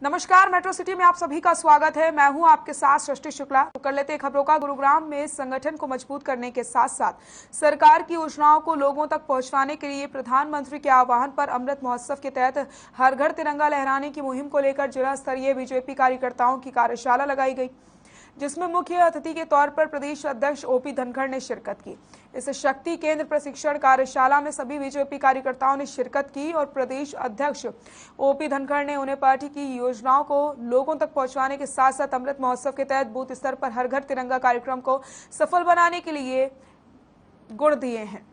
नमस्कार, metro city में आप सभी का स्वागत है। मैं हूं आपके साथ सृष्टि शुक्ला। तो कर लेते हैं खबरों का। गुरुग्राम में संगठन को मजबूत करने के साथ साथ सरकार की योजनाओं को लोगों तक पहुंचाने के लिए प्रधानमंत्री के आह्वान पर अमृत महोत्सव के तहत हर घर तिरंगा लहराने की मुहिम को लेकर जिला स्तरीय बीजेपी कार्यकर्ताओं की कार्यशाला लगाई गई, जिसमें मुख्य अतिथि के तौर पर प्रदेश अध्यक्ष ओपी धनखड़ ने शिरकत की। इस शक्ति केंद्र प्रशिक्षण कार्यशाला में सभी बीजेपी कार्यकर्ताओं ने शिरकत की और प्रदेश अध्यक्ष ओपी धनखड़ ने उन्हें पार्टी की योजनाओं को लोगों तक पहुंचाने के साथ साथ अमृत महोत्सव के तहत बूथ स्तर पर हर घर तिरंगा कार्यक्रम को सफल बनाने के लिए गुण दिए हैं।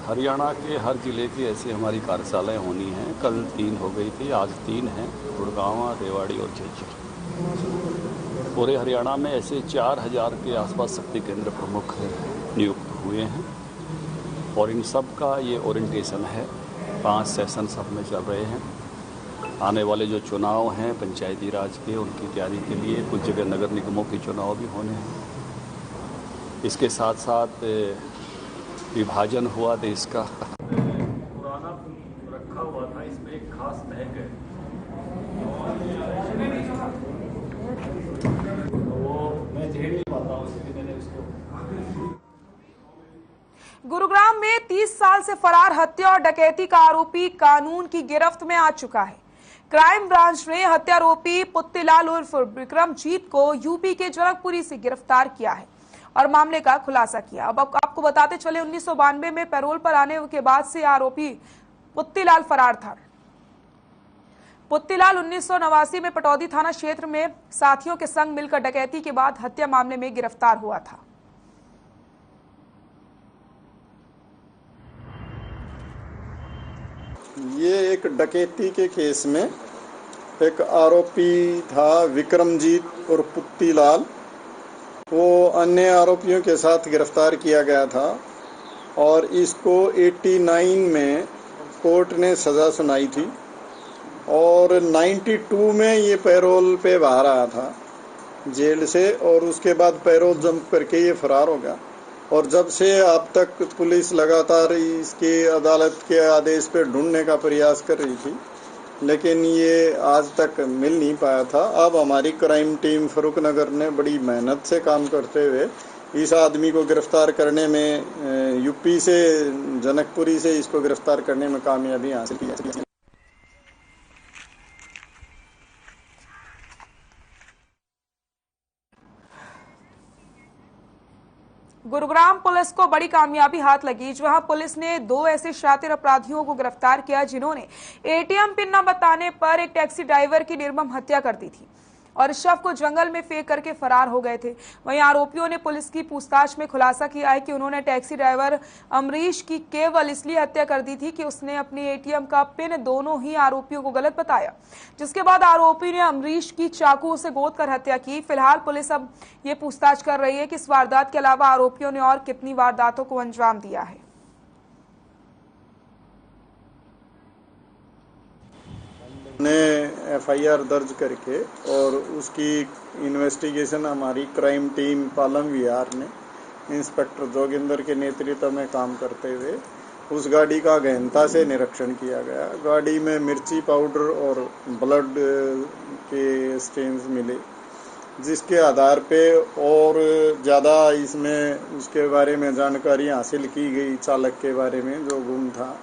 हरियाणा के हर जिले की ऐसी हमारी कार्यशालाएं होनी हैं। कल 3 हो गई थी, आज 3 हैं, गुड़गांव, रेवाड़ी और झज्जर। पूरे हरियाणा में ऐसे 4000 के आसपास शक्ति केंद्र प्रमुख नियुक्त हुए हैं और इन सब का ये ओरिएंटेशन है। 5 सेशन सब में चल रहे हैं। आने वाले जो चुनाव हैं पंचायती राज के, उनकी तैयारी के लिए कुछ जगह नगर निगमों के चुनाव भी होने हैं। इसके साथ साथ विभाजन हुआ देश का, पुराना रखा हुआ था, इसमें एक खास महक है। गुरुग्राम में 30 साल से फरार हत्या और डकैती का आरोपी कानून की गिरफ्त में आ चुका है। क्राइम ब्रांच ने हत्यारोपी पुत्तीलाल उर्फ विक्रमजीत को यूपी के जनकपुरी से गिरफ्तार किया है और मामले का खुलासा किया। अब आपको बताते चले 1992 में पैरोल पर आने के बाद से आरोपी पुत्तीलाल फरार था। पुत्तीलाल 1989 में पटौदी थाना क्षेत्र में साथियों के संग मिलकर डकैती के बाद हत्या मामले में गिरफ्तार हुआ था। ये एक डकैती के केस में एक आरोपी था विक्रमजीत और पुत्तीलाल, वो अन्य आरोपियों के साथ गिरफ्तार किया गया था और इसको 89 में कोर्ट ने सजा सुनाई थी और 92 में ये पैरोल पे बाहर आया था जेल से और उसके बाद पैरोल जंप करके ये फरार हो गया। और जब से अब तक पुलिस लगातार इसके अदालत के आदेश पे ढूंढने का प्रयास कर रही थी, लेकिन ये आज तक मिल नहीं पाया था। अब हमारी क्राइम टीम फरूखनगर ने बड़ी मेहनत से काम करते हुए इस आदमी को गिरफ्तार करने में, यूपी से जनकपुरी से इसको गिरफ्तार करने में कामयाबी हासिल की है। गुरुग्राम पुलिस को बड़ी कामयाबी हाथ लगी, जहां पुलिस ने 2 ऐसे शातिर अपराधियों को गिरफ्तार किया जिन्होंने एटीएम पिन न बताने पर एक टैक्सी ड्राइवर की निर्मम हत्या कर दी थी और शव को जंगल में फेंक करके फरार हो गए थे। वहीं आरोपियों ने पुलिस की पूछताछ में खुलासा किया है कि उन्होंने टैक्सी ड्राइवर अमरीश की केवल इसलिए हत्या कर दी थी कि उसने अपनी एटीएम का पिन दोनों ही आरोपियों को गलत बताया, जिसके बाद आरोपी ने अमरीश की चाकू से गोद कर हत्या की। फिलहाल पुलिस अब ये पूछताछ कर रही है कि इस वारदात के अलावा आरोपियों ने और कितनी वारदातों को अंजाम दिया है। ने एफआईआर दर्ज करके और उसकी इन्वेस्टिगेशन हमारी क्राइम टीम पालम विहार ने इंस्पेक्टर जोगिंदर के नेतृत्व में काम करते हुए उस गाड़ी का गहनता से निरीक्षण किया गया। गाड़ी में मिर्ची पाउडर और ब्लड के स्टेन्स मिले, जिसके आधार पे और ज़्यादा इसमें उसके बारे में जानकारी हासिल की गई, चालक के बारे में जो गुम था।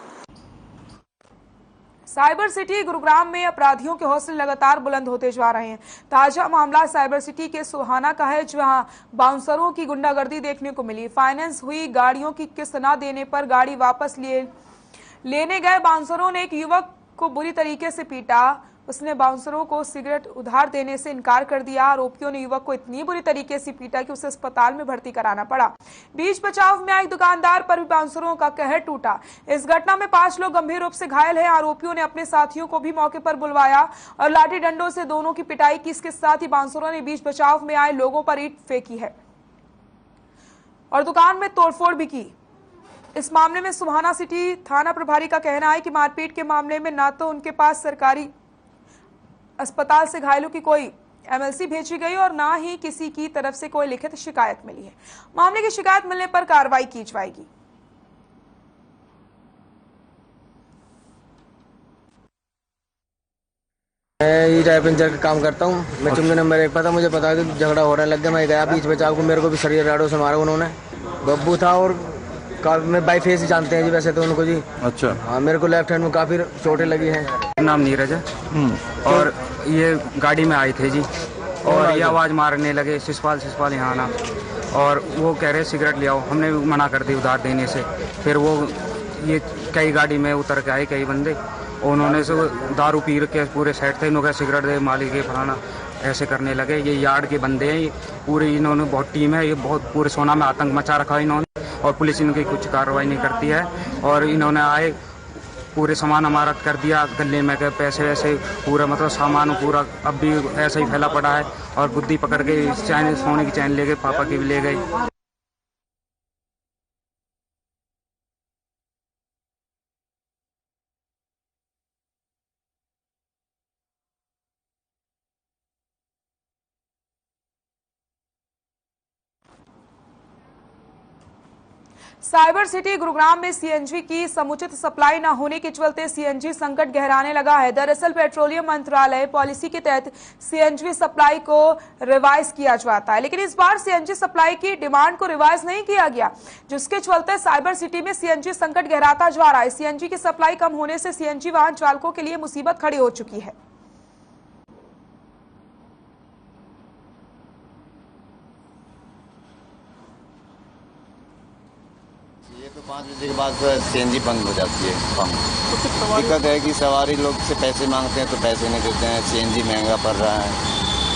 साइबर सिटी गुरुग्राम में अपराधियों के हौसले लगातार बुलंद होते जा रहे हैं। ताजा मामला साइबर सिटी के सुहाना का है, जहां बाउंसरों की गुंडागर्दी देखने को मिली। फाइनेंस हुई गाड़ियों की किस्त न देने पर गाड़ी वापस लेने गए बाउंसरों ने एक युवक को बुरी तरीके से पीटा। उसने बाउंसरों को सिगरेट उधार देने से इनकार कर दिया। आरोपियों ने युवक को इतनी बुरी तरीके से पीटा कि उसे अस्पताल में भर्ती कराना पड़ा। बीच बचाव में आई दुकानदार पर भी बाउंसरों का कहर टूटा। इस घटना में 5 लोग गंभीर रूप से घायल हैं। आरोपियों ने अपने साथियों को भी मौके पर बुलवाया और लाठी डंडों से दोनों की पिटाई की। इसके साथ ही बाउंसरों ने बीच बचाव में आए लोगों पर ईंट फेंकी है और दुकान में तोड़फोड़ भी की। इस मामले में सुहाना सिटी थाना प्रभारी का कहना है कि मारपीट के मामले में ना तो उनके पास सरकारी अस्पताल से घायलों की कोई एमएलसी भेजी गई और ना ही किसी की तरफ से कोई लिखित शिकायत मिली है। मामले की शिकायत मिलने पर कार्रवाई की जाएगी। मैं ही टायर पंचर का काम करता हूँ। मैं चुंगी नंबर 1 पर था। मुझे पता है कि झगड़ा हो रहा लग गया। मैं गया बीच बचाव को, मेरे को भी शरीर राडो से मारा उन्होंने। बब्बू था और मैं बाई फेस ही जानते हैं जी वैसे तो उनको जी। अच्छा। हाँ, मेरे को लेफ्ट हैंड में काफी चोटें लगी हैं। नाम नीरज है और ये गाड़ी में आए थे जी और ये आवाज़ मारने लगे शिषपाल यहाँ आना, और वो कह रहे सिगरेट ले आओ। हमने मना कर दी उधार देने से। फिर वो ये कई गाड़ी में उतर के आए कई बंदे, उन्होंने से दारू पी के पूरे सेट थे। इन्होंने सिगरेट दे मालिक के फलाना ऐसे करने लगे। ये यार्ड के बंदे हैं, ये पूरे इन्होंने बहुत टीम है, ये बहुत पूरे सोना में आतंक मचा रखा है इन्होंने, और पुलिस इनकी कुछ कार्रवाई नहीं करती है। और इन्होंने आए पूरे सामान हमारा कर दिया, गले में के पैसे वैसे पूरा मतलब सामान पूरा अब भी ऐसा ही फैला पड़ा है। और बुद्धि पकड़ के चैन, सोने की चैन ले गए, पापा की भी ले गई। साइबर सिटी गुरुग्राम में सीएनजी की समुचित सप्लाई न होने के चलते सीएनजी संकट गहराने लगा है। दरअसल पेट्रोलियम मंत्रालय पॉलिसी के तहत सीएनजी सप्लाई को रिवाइज किया जाता है, लेकिन इस बार सीएनजी सप्लाई की डिमांड को रिवाइज नहीं किया गया, जिसके चलते साइबर सिटी में सीएनजी संकट गहराता जा रहा है। सीएनजी की सप्लाई कम होने से सीएनजी वाहन चालकों के लिए मुसीबत खड़ी हो चुकी है। ये तो 5 बजे के बाद सीएनजी बंद हो जाती है पंप। दिक्कत है कि सवारी लोग से पैसे मांगते हैं तो पैसे नहीं देते हैं, सीएनजी महंगा पड़ रहा है।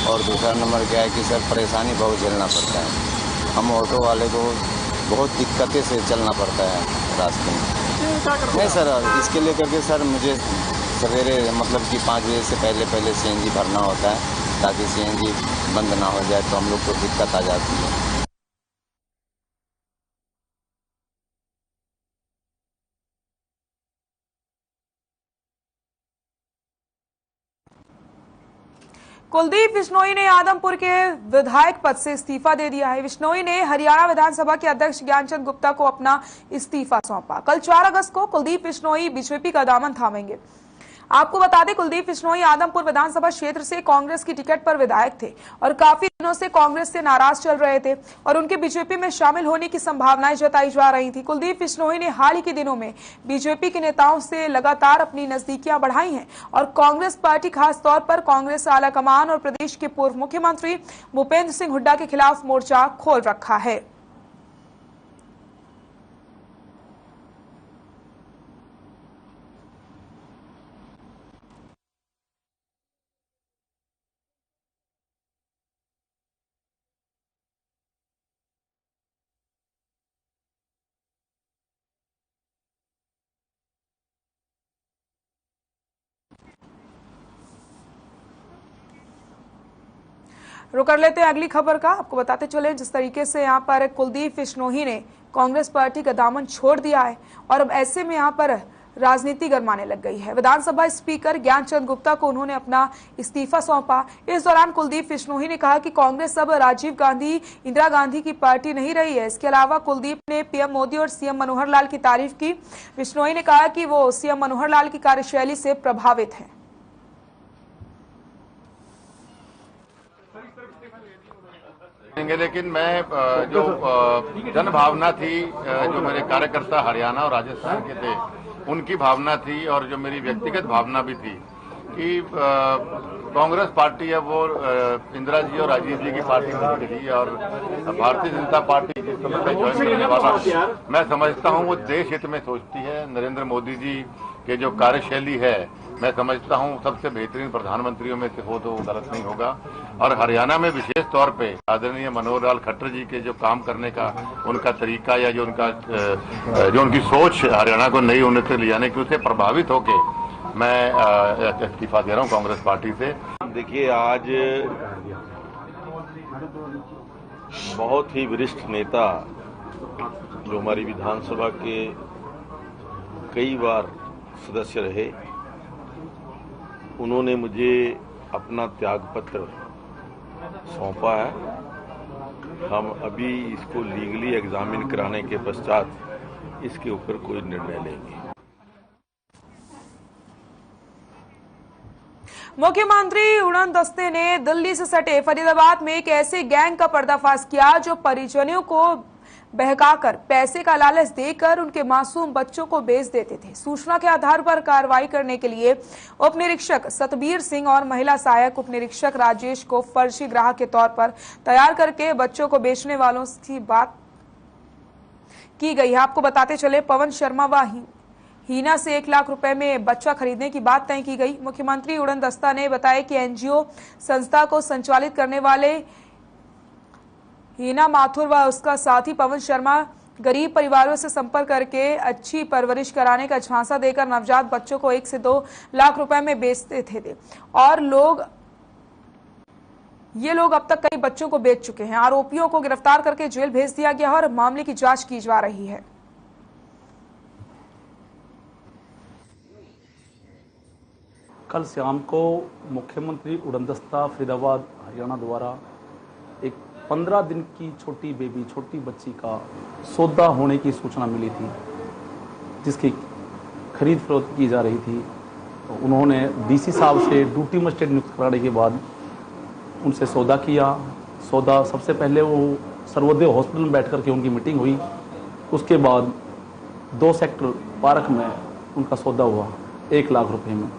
और दूसरा नंबर क्या है कि सर परेशानी बहुत झेलना पड़ता है। हम ऑटो वाले को बहुत दिक्कतें से चलना पड़ता है रास्ते में। नहीं सर, इसके लिए करके सर मुझे सवेरे मतलब कि 5 बजे से पहले सीएनजी भरना होता है, ताकि सीएनजी बंद ना हो जाए तो हम लोग को दिक्कत आ जाती है। कुलदीप बिश्नोई ने आदमपुर के विधायक पद से इस्तीफा दे दिया है। बिश्नोई ने हरियाणा विधानसभा के अध्यक्ष ज्ञानचंद गुप्ता को अपना इस्तीफा सौंपा। कल 4 अगस्त को कुलदीप बिश्नोई बीजेपी का दामन थामेंगे। आपको बता दें, कुलदीप बिश्नोई आदमपुर विधानसभा क्षेत्र से कांग्रेस की टिकट पर विधायक थे और काफी दिनों से कांग्रेस से नाराज चल रहे थे और उनके बीजेपी में शामिल होने की संभावनाएं जताई जा रही थी। कुलदीप बिश्नोई ने हाल ही के दिनों में बीजेपी के नेताओं से लगातार अपनी नजदीकियां बढ़ाई हैं और कांग्रेस पार्टी, खासतौर पर कांग्रेस आलाकमान और प्रदेश के पूर्व मुख्यमंत्री भूपेंद्र सिंह हुड्डा के खिलाफ मोर्चा खोल रखा है। रुक कर लेते हैं अगली खबर का। आपको बताते चले जिस तरीके से यहाँ पर कुलदीप बिश्नोई ने कांग्रेस पार्टी का दामन छोड़ दिया है और अब ऐसे में यहाँ पर राजनीति गरमाने लग गई है। विधानसभा स्पीकर ज्ञानचंद गुप्ता को उन्होंने अपना इस्तीफा सौंपा। इस दौरान कुलदीप बिश्नोई ने कहा कि कांग्रेस अब राजीव गांधी, इंदिरा गांधी की पार्टी नहीं रही है। इसके अलावा कुलदीप ने पीएम मोदी और सीएम मनोहर लाल की तारीफ की। बिश्नोई ने कहा कि वो सीएम मनोहर लाल की कार्यशैली से प्रभावित है। लेकिन मैं जो जन भावना थी, जो मेरे कार्यकर्ता हरियाणा और राजस्थान के थे, उनकी भावना थी और जो मेरी व्यक्तिगत भावना भी थी कि कांग्रेस पार्टी है वो इंदिरा जी और राजीव जी की पार्टी नहीं रही और भारतीय जनता पार्टी जिस समय से ज्वाइन करने वाला मैं समझता हूँ वो देश हित में सोचती है। नरेंद्र मोदी जी के जो कार्यशैली है, मैं समझता हूँ सबसे बेहतरीन प्रधानमंत्रियों में से हो तो वो गलत नहीं होगा। और हरियाणा में विशेष तौर पे आदरणीय मनोहर लाल खट्टर जी के जो काम करने का उनका तरीका या जो उनकी सोच हरियाणा को नई उन्नति ले जाने की, उससे प्रभावित होके मैं इस्तीफा दे रहा हूँ कांग्रेस पार्टी से। देखिए, आज बहुत ही वरिष्ठ नेता जो हमारी विधानसभा के कई बार सदस्य रहे, उन्होंने मुझे अपना त्यागपत्र सौंपा है। हम अभी इसको लीगली एग्जामिन कराने के पश्चात इसके ऊपर कोई निर्णय लेंगे। मुख्यमंत्री उड़न दस्ते ने दिल्ली से सटे फरीदाबाद में एक ऐसे गैंग का पर्दाफाश किया जो परिजनों को बहकाकर पैसे का लालच देकर उनके मासूम बच्चों को बेच देते थे। सूचना के आधार पर कार्रवाई करने के लिए उप निरीक्षक सतबीर सिंह और महिला सहायक उप निरीक्षक राजेश को फर्जी ग्राहक के तौर पर तैयार करके बच्चों को बेचने वालों की बात की गई है। आपको बताते चले, पवन शर्मा व हीना से 1 लाख रुपए में बच्चा खरीदने की बात तय की गई। मुख्यमंत्री उड़न दस्ता ने बताया कि एनजीओ संस्था को संचालित करने वाले हीना माथुर व उसका साथी पवन शर्मा गरीब परिवारों से संपर्क करके अच्छी परवरिश कराने का झांसा देकर नवजात बच्चों को 1 से 2 लाख रुपए में बेचते थे और ये लोग अब तक कई बच्चों को बेच चुके हैं। आरोपियों को गिरफ्तार करके जेल भेज दिया गया और मामले की जांच की जा रही है। कल शाम को मुख्यमंत्री उड़न दस्ता फरीदाबाद हरियाणा द्वारा एक 15 दिन की छोटी बच्ची का सौदा होने की सूचना मिली थी, जिसकी खरीद फरोख्त की जा रही थी। उन्होंने डीसी साहब से ड्यूटी मजिस्ट्रेट नियुक्त कराने के बाद उनसे सौदा किया। सौदा सबसे पहले वो सर्वोदय हॉस्पिटल में बैठ कर के उनकी मीटिंग हुई। उसके बाद 2 सेक्टर पार्क में उनका सौदा हुआ 1 लाख रुपए में।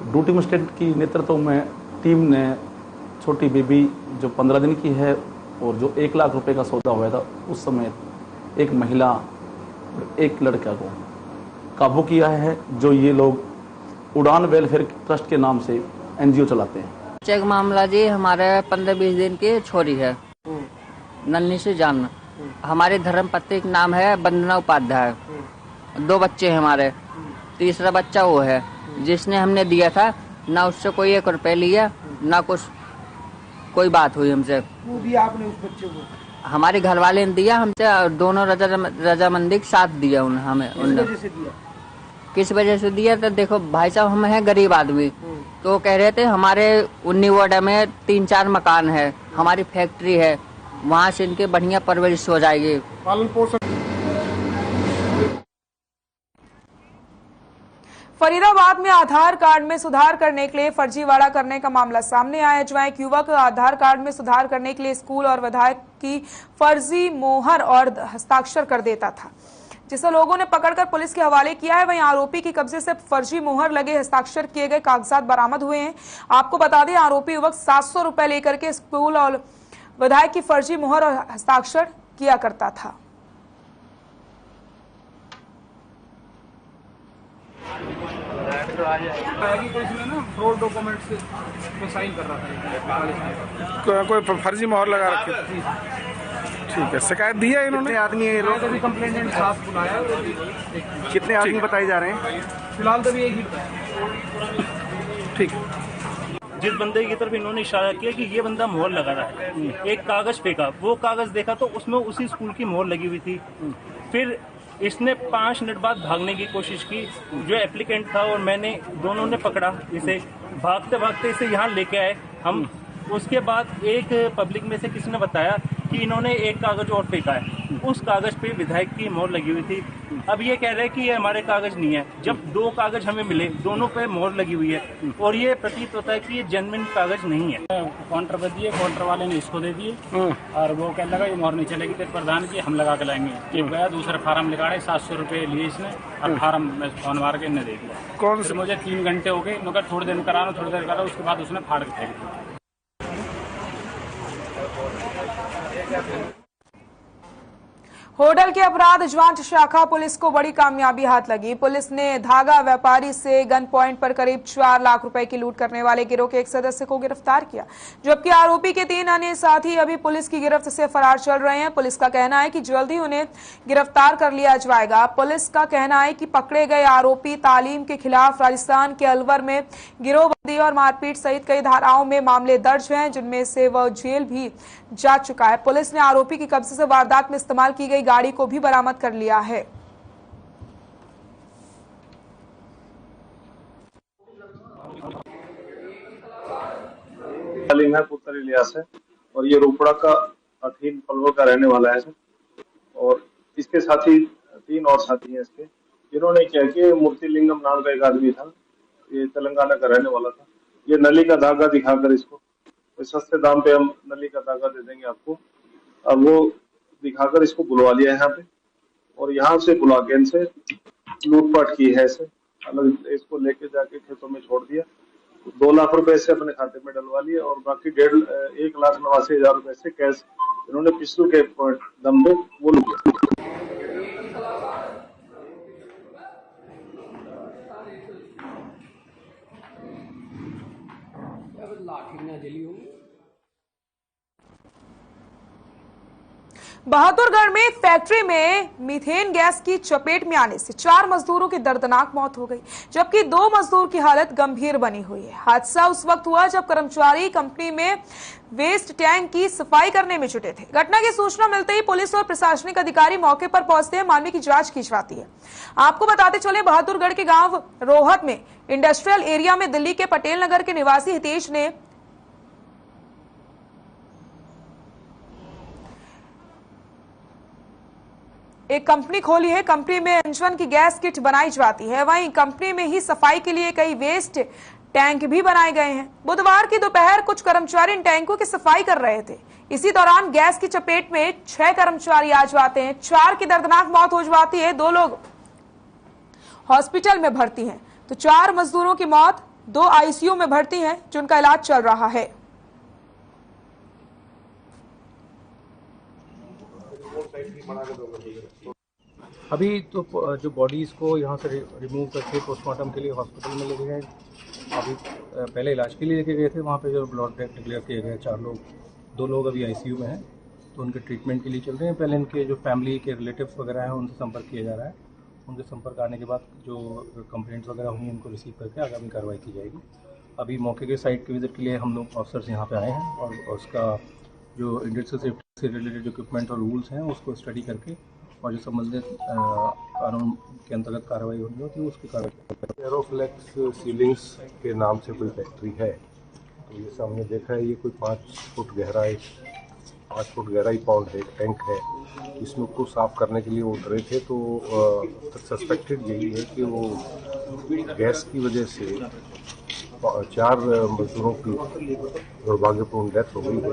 ड्यूटी मजिस्ट्रेट की नेतृत्व में टीम ने छोटी बेबी जो 15 दिन की है और जो 1 लाख रुपए का सौदा हुआ था, उस समय एक महिला और एक लड़का को काबू किया है, जो ये लोग उड़ान वेलफेयर ट्रस्ट के नाम से एनजीओ चलाते हैं। चेक मामला जी, हमारे 15-20 दिन की छोरी है, नन्ही से जान। हमारे धर्म पत्नी का नाम है वंदना उपाध्याय। 2 बच्चे हैं हमारे, तीसरा बच्चा वो है जिसने हमने दिया था। ना उससे कोई 1 रुपए लिया, ना कुछ कोई बात हुई हमसे। वो दिया आपने उस बच्चे को? हमारे घर वाले ने दिया हमसे, दोनों रजामंदी के साथ दिया हमें। किस वजह से दिया? तो देखो भाई साहब, हम हैं गरीब आदमी, तो कह रहे थे हमारे 19 वार्ड में 3-4 मकान है, हमारी फैक्ट्री है, वहाँ से इनके बढ़िया परवरिश हो जाएगी, पालन पोषण। फरीदाबाद में आधार कार्ड में सुधार करने के लिए फर्जीवाड़ा करने का मामला सामने आया, जहां एक युवक आधार कार्ड में सुधार करने के लिए स्कूल और विधायक की फर्जी मोहर और हस्ताक्षर कर देता था, जिसे लोगों ने पकड़कर पुलिस के हवाले किया है। वहीं आरोपी के कब्जे से फर्जी मोहर लगे हस्ताक्षर किए गए कागजात बरामद हुए हैं। आपको बता दें, आरोपी युवक 700 रुपए लेकर के स्कूल और विधायक की फर्जी मोहर और हस्ताक्षर किया करता था। फ्रॉड डॉक्यूमेंट से साइन कर रहा था, कोई फर्जी मोहर लगा रखी। ठीक है, शिकायत दी है इन्होंने? आदमी कंप्लेंट साफ बुलाया। कितने आदमी बताए जा रहे हैं? फिलहाल तो भी 1 ही। ठीक। जिस बंदे की तरफ इन्होंने इशारा किया कि ये बंदा मोहर लगा रहा है, एक कागज फेंका, वो कागज देखा तो उसमें उसी स्कूल की मोहर लगी हुई थी। फिर इसने 5 मिनट बाद भागने की कोशिश की, जो एप्लीकेंट था और मैंने, दोनों ने पकड़ा इसे। भागते भागते इसे यहाँ लेके आए हम। उसके बाद एक पब्लिक में से किसी ने बताया कि इन्होंने एक कागज और फेंका है, उस कागज पे विधायक की मोहर लगी हुई थी। अब ये कह रहे हैं कि ये हमारे कागज नहीं है, जब 2 कागज हमें मिले, दोनों पे मोहर लगी हुई है और ये प्रतीत होता है कि ये जेन्युइन कागज नहीं है। काउंटर पे दिए, काउंटर वाले ने इसको दे दिए और वो कहने लगा ये मोहर नहीं चलेगी तेरे प्रधान की, हम लगा के लाएंगे। ये गया, दूसरा फार्म निकाले, 700 रुपये लिए इसने और फार्म में फोन मार के इन्हें दे दिया। कौन से? मुझे 3 घंटे हो गए, मगर थोड़ी देर करा, थोड़ी देर करा, उसके बाद उसने फाड़ के फेंक दिया। होटल के अपराध जांच शाखा पुलिस को बड़ी कामयाबी हाथ लगी। पुलिस ने धागा व्यापारी से गन पॉइंट पर करीब 4 लाख रुपए की लूट करने वाले गिरोह के एक सदस्य को गिरफ्तार किया, जबकि आरोपी के 3 अन्य साथी अभी पुलिस की गिरफ्त से फरार चल रहे हैं। पुलिस का कहना है कि जल्द ही उन्हें गिरफ्तार कर लिया जाएगा। पुलिस का कहना है कि पकड़े गए आरोपी तालीम के खिलाफ राजस्थान के अलवर में गिरोहबंदी और मारपीट सहित कई धाराओं में मामले दर्ज हैं, जिनमें से वह जेल भी जा चुका है। पुलिस ने आरोपी के कब्जे से वारदात में इस्तेमाल की गई गाड़ी को भी बरामद कर लिया है। पुत्र इलियास है और ये रोपड़ा का अथीन पलवल का रहने वाला है और इसके साथी 3 और साथी हैं इसके। इन्होंने क्या कि मूर्ति लिंगम नाम का एक आदमी था, ये तेलंगाना का रहने वाला था। ये नली का धागा दिखाकर इसको तो सस्ते दाम पे हम नली का धागा दे देंगे आपको। अब वो दिखाकर इसको बुलवा लिया यहाँ पे और यहाँ से बुला के इनसे लूटपाट की है। इसे अलग इसको लेके जाके खेतों में छोड़ दिया। 2 लाख रुपए से अपने खाते में डलवा लिए और बाकी 1,89,000 रुपए से कैश इन्होंने पिस्तौल के दम पे वो लूट लिया। बहादुरगढ़ में फैक्ट्री में मीथेन गैस की चपेट में आने से 4 मजदूरों की दर्दनाक मौत हो गई, जबकि 2 मजदूर की हालत गंभीर बनी हुई है। हादसा उस वक्त हुआ जब कर्मचारी कंपनी में वेस्ट टैंक की सफाई करने में जुटे थे। घटना की सूचना मिलते ही पुलिस और प्रशासनिक अधिकारी मौके पर पहुंचते हैं, मामले की जांच की जाती है। आपको बताते चले, बहादुरगढ़ के गांव रोहत में इंडस्ट्रियल एरिया में दिल्ली के पटेल नगर के निवासी हितेश ने एक कंपनी खोली है। कंपनी में इंजन की गैस किट बनाई जाती है। वहीं कंपनी में ही सफाई के लिए कई वेस्ट टैंक भी बनाए गए हैं। बुधवार की दोपहर कुछ कर्मचारी इन टैंकों की सफाई कर रहे थे। इसी दौरान गैस की चपेट में 6 कर्मचारी आ जाते हैं। 4 की दर्दनाक मौत हो जाती है। 2 लोग हॉस्पिटल में भर्ती हैं, तो 4 मजदूरों की मौत 2 आईसीयू में भर्ती हैं, जिनका इलाज चल रहा है। अभी तो जो बॉडीज़ को यहाँ से रिमूव करके पोस्टमार्टम के लिए हॉस्पिटल में लेके गए। अभी पहले इलाज के लिए लेके गए थे। वहाँ पे जो ब्लड डेथ डिक्लेयर किए गए 4 लोग, 2 लोग अभी आईसीयू में हैं, तो उनके ट्रीटमेंट के लिए चल रहे हैं। पहले इनके जो फैमिली के रिलेटिव्स वगैरह हैं उनसे संपर्क किया जा रहा है। उनके संपर्क आने के बाद जो कंप्लेंट्स वगैरह होंगी उनको रिसीव करके आगामी कार्रवाई की जाएगी। अभी मौके के साइट के विजिट के लिए हम लोग ऑफिसर्स यहाँ पे आए हैं और उसका जो इंडस्ट्रियल सेफ्टी से रिलेटेड इक्विपमेंट और रूल्स हैं उसको स्टडी करके और जो संबंधित कानून के अंतर्गत कार्रवाई होनी होती है उसकी कार्रवाई। एरोफ्लेक्स सीलिंग्स के नाम से कोई फैक्ट्री है, तो ये हमने देखा है। ये कोई 5 फुट गहराई पाउंड है टैंक है। इसमें को साफ करने के लिए वो उतरे थे, तो सस्पेक्टेड यही है कि वो गैस की वजह से 4 मजदूरों की दुर्भाग्यपूर्ण डेथ हो गई है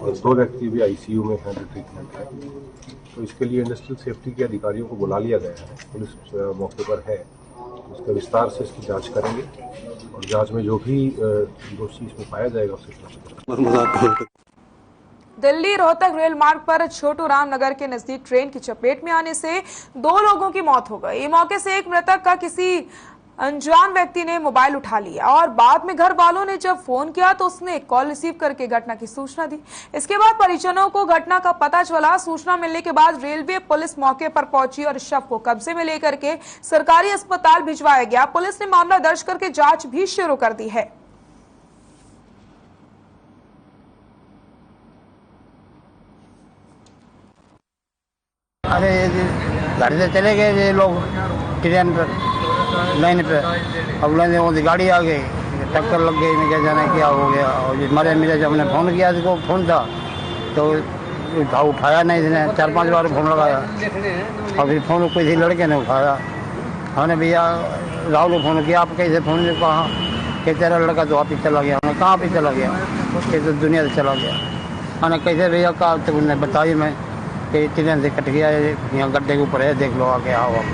और 2 व्यक्ति भी आईसीयू में हैं, ट्रीटमेंट है। तो इसके लिए इंडस्ट्रियल सेफ्टी के अधिकारियों को बुला लिया गया है। पुलिस मौके पर है, उसका विस्तार से इसकी जांच करेंगे और जांच में जो भी दोषी इसमें पाया जाएगा उसे। दिल्ली रोहतक रेल मार्ग पर छोटू राम नगर के नजदीक ट्रेन की चपेट में आने से 2 लोगों की मौत हो गई। मौके से एक मृतक का किसी अनजान व्यक्ति ने मोबाइल उठा लिया और बाद में घर वालों ने जब फोन किया तो उसने कॉल रिसीव करके घटना की सूचना दी। इसके बाद परिजनों को घटना का पता चला। सूचना मिलने के बाद रेलवे पुलिस मौके पर पहुंची और शव को कब्जे में लेकर के सरकारी अस्पताल भिजवाया गया। पुलिस ने मामला दर्ज करके जांच भी शुरू कर दी है। अरे घर से चले गए ये लोग ट्रेन पर लाइन पे। अब लाइन में गाड़ी आ गई, टक्कर लग गई। मैं क्या जाना क्या हो गया। और मरे मेरे जब हमने फ़ोन किया इसको, फ़ोन था तो उठाया नहीं। इसने 4-5 बार फ़ोन लगाया और फिर फ़ोन किसी लड़के ने उठाया। हमने भैया राहुल को फ़ोन किया, आप कैसे फ़ोन में कहा कि तेरा लड़का तो आप ही चला गया। हमने कहाँ पे चला गया, कि तो दुनिया से चला गया। मैंने कैसे भैया कहा, तो उन्होंने बताई मैं कि ट्रेन से कट गया, यहाँ गड्ढे के ऊपर है, देख लो आके आओ।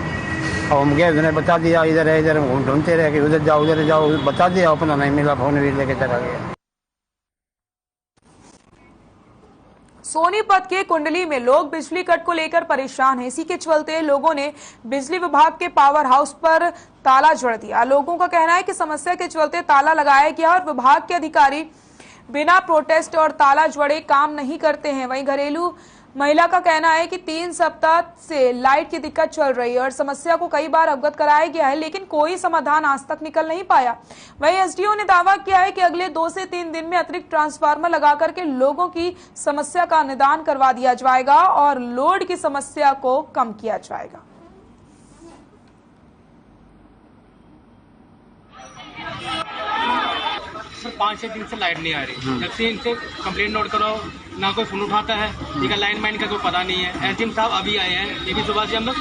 अब हम गए, उसने बता दिया इधर है, इधर हम ढूंढते रहे कि उधर जाओ, बता दिया। अपना नहीं मिला, फोन भी लेके चला गया। सोनीपत के कुंडली में लोग बिजली कट को लेकर परेशान हैं। इसी के चलते लोगों ने बिजली विभाग के पावर हाउस पर ताला जड़ दिया। लोगों का कहना है कि समस्या के चलते ताला लगाया गया और विभाग के अधिकारी बिना प्रोटेस्ट और ताला जड़े काम नहीं करते हैं। वहीं घरेलू महिला का कहना है कि 3 सप्ताह से लाइट की दिक्कत चल रही है और समस्या को कई बार अवगत कराया गया है, लेकिन कोई समाधान आज तक निकल नहीं पाया। वहीं एसडीओ ने दावा किया है कि अगले 2 से 3 दिन में अतिरिक्त ट्रांसफार्मर लगाकर के लोगों की समस्या का निदान करवा दिया जाएगा और लोड की समस्या को कम किया जाएगा। सर 5-6 दिन से लाइट नहीं आ रही। जब से इनसे कंप्लेंट नोट करो, ना कोई फोन उठाता है, ठीक है, लाइन मैन का कोई पता नहीं है। एसडीएम साहब अभी आए हैं, लेकिन सुबह से हम लोग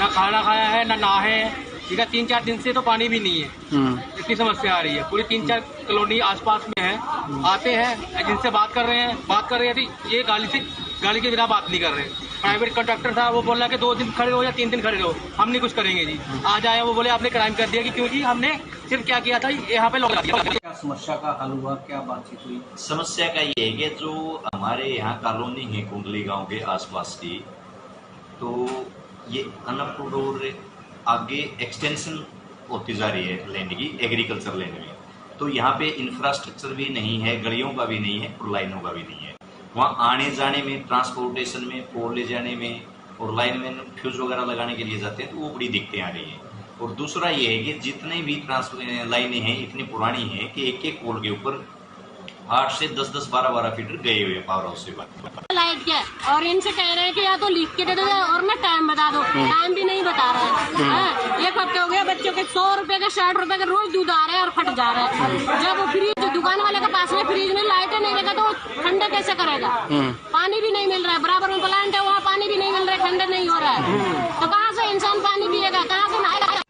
ना खाना खाया है, ना नहाए हैं, ठीक है, 3-4 दिन से तो पानी भी नहीं है, इतनी समस्या आ रही है। पूरी 3-4 कॉलोनी आसपास में है, आते हैं जिनसे बात कर रहे थे, ये गाली के बिना बात नहीं कर रहे। प्राइवेट कॉन्ट्रैक्टर था, वो बोल रहा कि 2 दिन खड़े रहो या 3 दिन खड़े रहो, हम नहीं कुछ करेंगे जी। आज आया वो बोले आपने क्राइम कर दिया कि क्योंकि हमने सिर्फ क्या किया था, यहाँ पे लगा दिया। क्या समस्या का हल हुआ, क्या बातचीत हुई? समस्या का ये है कि जो हमारे यहाँ कॉलोनी है कुंडली गांव के आसपास की, तो ये अनअप्रूव्ड और आगे एक्सटेंशन होती जा रही है लैंड की, एग्रीकल्चर लैंड में। तो यहाँ पे इंफ्रास्ट्रक्चर भी नहीं है, गलियों का भी नहीं है और लाइनों का भी नहीं है। वहाँ आने जाने में, ट्रांसपोर्टेशन में, पोल ले जाने में और लाइन में फ्यूज वगैरह लगाने के लिए जाते हैं तो वो बड़ी दिक्कतें आ रही है। और दूसरा ये है कि जितने भी लाइनें हैं इतनी पुरानी हैं कि एक पोल के ऊपर 8 से 10-10, 12-12 फीट गए हुए पावर हाउस से लाइट क्या और इनसे कह रहे हैं कि या तो लिख के दे दो और ना टाइम बता दो, टाइम भी नहीं बता रहे हैं। 1 हफ्ते हो गया, बच्चों के 100 रुपए के 60 रुपए के रोज दूध आ रहे हैं और फट जा रहे हैं। जब फ्रिज दुकान वाले के पास में फ्रिज में लाइटें नहीं रहेगा तो ठंडा कैसे करेगा? पानी भी नहीं मिल रहा है, बराबर में प्लांट है, वहाँ पानी भी नहीं मिल रहा है, ठंडा नहीं हो रहा है, तो कहाँ से इंसान पानी पिएगा, कहाँ से नहाएगा?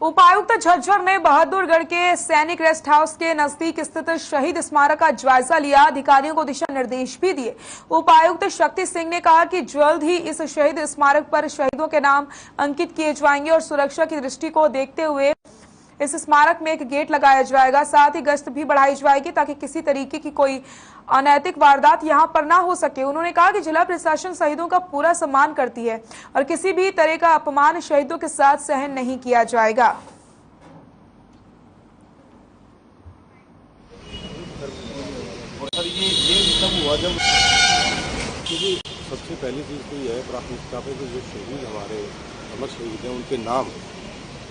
उपायुक्त झज्जर ने बहादुरगढ़ के सैनिक रेस्ट हाउस के नजदीक स्थित शहीद स्मारक का जायजा लिया, अधिकारियों को दिशा निर्देश भी दिए। उपायुक्त शक्ति सिंह ने कहा कि जल्द ही इस शहीद स्मारक पर शहीदों के नाम अंकित किए जाएंगे और सुरक्षा की दृष्टि को देखते हुए इस स्मारक में एक गेट लगाया जाएगा। साथ ही गश्त भी बढ़ाई जाएगी ताकि किसी तरीके की कोई अनैतिक वारदात यहां पर ना हो सके। उन्होंने कहा कि जिला प्रशासन शहीदों का पूरा सम्मान करती है और किसी भी तरह का अपमान शहीदों के साथ सहन नहीं किया जाएगा। ये सब हुआ जब, क्योंकि सबसे पहली चीज तो ये है प्राथमिकता पे कि जो शहीद हमारे अमर शहीद हैं उनके नाम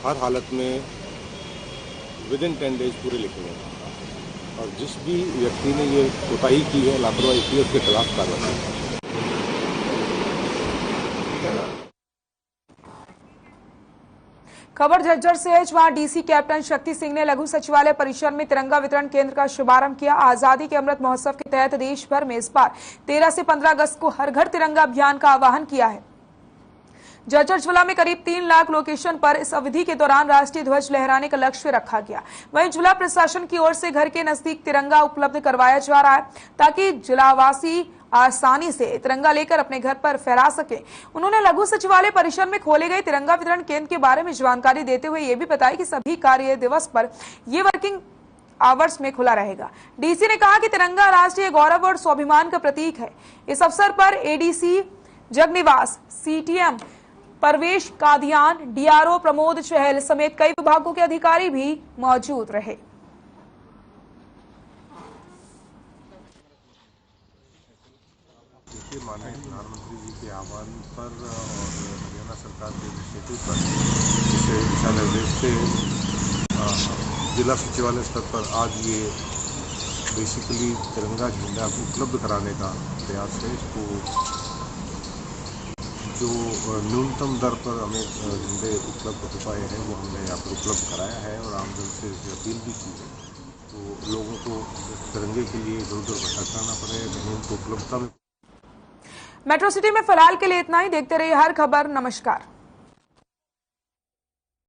हर हालत में विदिन 10 डेज पूरे लिखेंगे और जिस भी व्यक्ति ने ये कोताही की है, लापरवाही की है, उसके खिलाफ कार्रवाई। खबर झज्जर से है, जहां डीसी कैप्टन शक्ति सिंह ने लघु सचिवालय परिसर में तिरंगा वितरण केंद्र का शुभारंभ किया। आजादी के अमृत महोत्सव के तहत देश भर में इस बार 13 से 15 अगस्त को हर घर तिरंगा अभियान का आह्वान किया है। झज्जर जिला में करीब 3 लाख लोकेशन पर इस अवधि के दौरान राष्ट्रीय ध्वज लहराने का लक्ष्य रखा गया। वहीं जिला प्रशासन की ओर से घर के नजदीक तिरंगा उपलब्ध करवाया जा रहा है ताकि जिलावासी आसानी से तिरंगा लेकर अपने घर पर फहरा सके। उन्होंने लघु सचिवालय परिसर में खोले गए तिरंगा वितरण केंद्र के बारे में जानकारी देते हुए ये भी बताया कि सभी कार्य दिवस पर ये वर्किंग आवर्स में खुला रहेगा। डीसी ने कहा कि तिरंगा राष्ट्रीय गौरव और स्वाभिमान का प्रतीक है। इस अवसर पर एडीसी जगनिवास, सीटीएम परवेश कादियान, डीआरओ प्रमोद चहल समेत कई विभागों के अधिकारी भी मौजूद रहे। माननीय प्रधानमंत्री जी के आह्वान पर और हरियाणा सरकार के इनिशिएटिव पर इसे दिशा निर्देश से जिला सचिवालय स्तर पर आज ये बेसिकली तिरंगा झंडा उपलब्ध कराने का प्रयास है। इसको जो न्यूनतम दर पर हमें झंडे उपलब्ध हो पाए हैं वो हमने यहाँ पर उपलब्ध कराया है और आमजन से अपील भी की है तो लोगों को तिरंगे के लिए इधर उधर भटकना ना पड़े, नहीं उनको उपलब्धता में। मेट्रो सिटी में फिलहाल के लिए इतना ही। देखते रहिए हर खबर। नमस्कार।